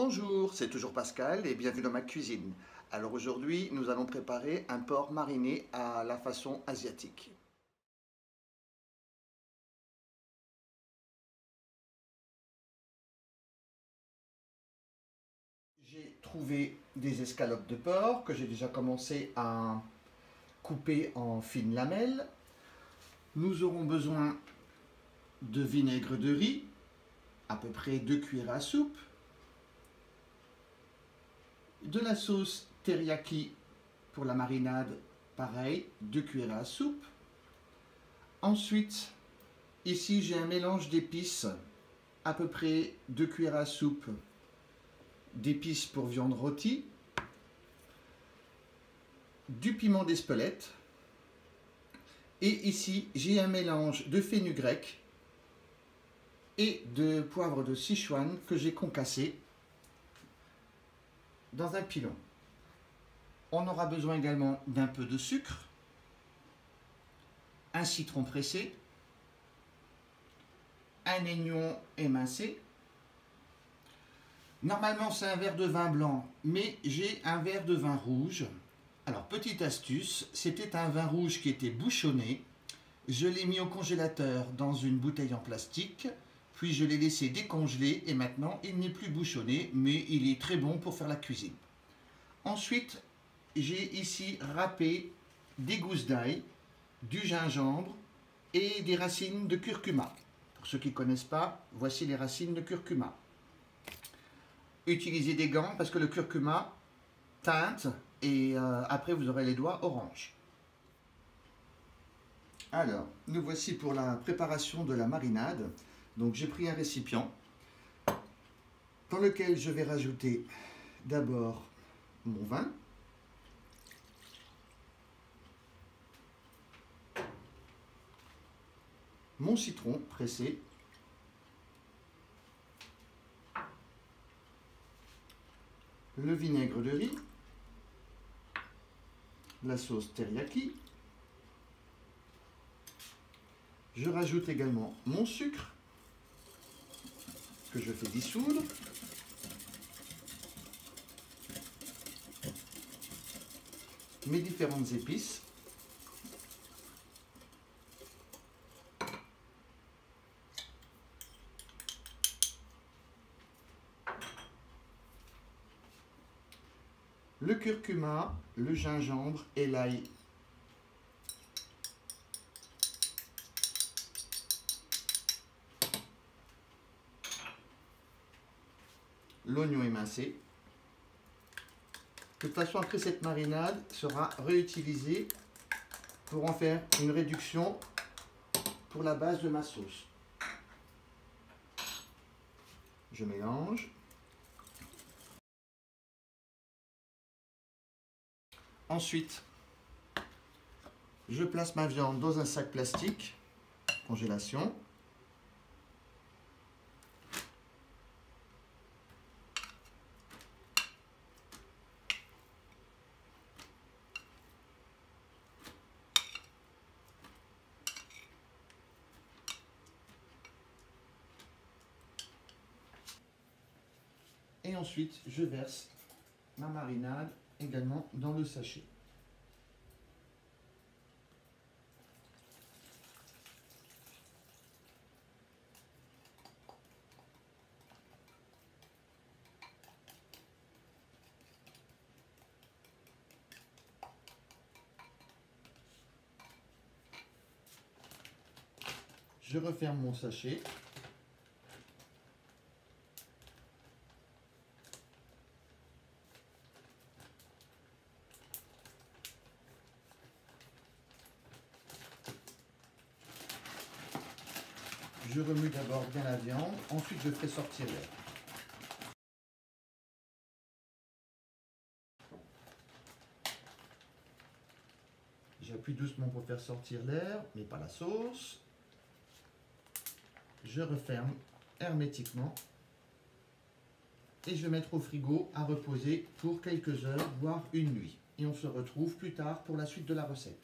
Bonjour, c'est toujours Pascal et bienvenue dans ma cuisine. Alors aujourd'hui, nous allons préparer un porc mariné à la façon asiatique. J'ai trouvé des escalopes de porc que j'ai déjà commencé à couper en fines lamelles. Nous aurons besoin de vinaigre de riz, à peu près 2 cuillères à soupe, de la sauce teriyaki pour la marinade, pareil, 2 cuillères à soupe. Ensuite, ici j'ai un mélange d'épices, à peu près 2 cuillères à soupe d'épices pour viande rôtie, du piment d'Espelette, et ici j'ai un mélange de fenugrec et de poivre de Sichuan que j'ai concassé dans un pilon. On aura besoin également d'un peu de sucre, un citron pressé, un oignon émincé. Normalement c'est un verre de vin blanc, mais j'ai un verre de vin rouge. Alors petite astuce, c'était un vin rouge qui était bouchonné. Je l'ai mis au congélateur dans une bouteille en plastique, puis je l'ai laissé décongeler et maintenant il n'est plus bouchonné, mais il est très bon pour faire la cuisine. Ensuite, j'ai ici râpé des gousses d'ail, du gingembre et des racines de curcuma. Pour ceux qui ne connaissent pas, voici les racines de curcuma. Utilisez des gants parce que le curcuma teinte et après vous aurez les doigts orange. Alors, nous voici pour la préparation de la marinade. Donc j'ai pris un récipient dans lequel je vais rajouter d'abord mon vin, mon citron pressé, le vinaigre de riz, la sauce teriyaki. Je rajoute également mon sucre que je fais dissoudre. Mes différentes épices. Le curcuma, le gingembre et l'ail. L'oignon émincé. De toute façon, après cette marinade sera réutilisée pour en faire une réduction pour la base de ma sauce. Je mélange. Ensuite, je place ma viande dans un sac plastique, congélation. Et ensuite, je verse ma marinade également dans le sachet. Je referme mon sachet. Je remue d'abord bien la viande, ensuite je ferai sortir l'air. J'appuie doucement pour faire sortir l'air, mais pas la sauce. Je referme hermétiquement et je vais mettre au frigo à reposer pour quelques heures, voire une nuit. Et on se retrouve plus tard pour la suite de la recette.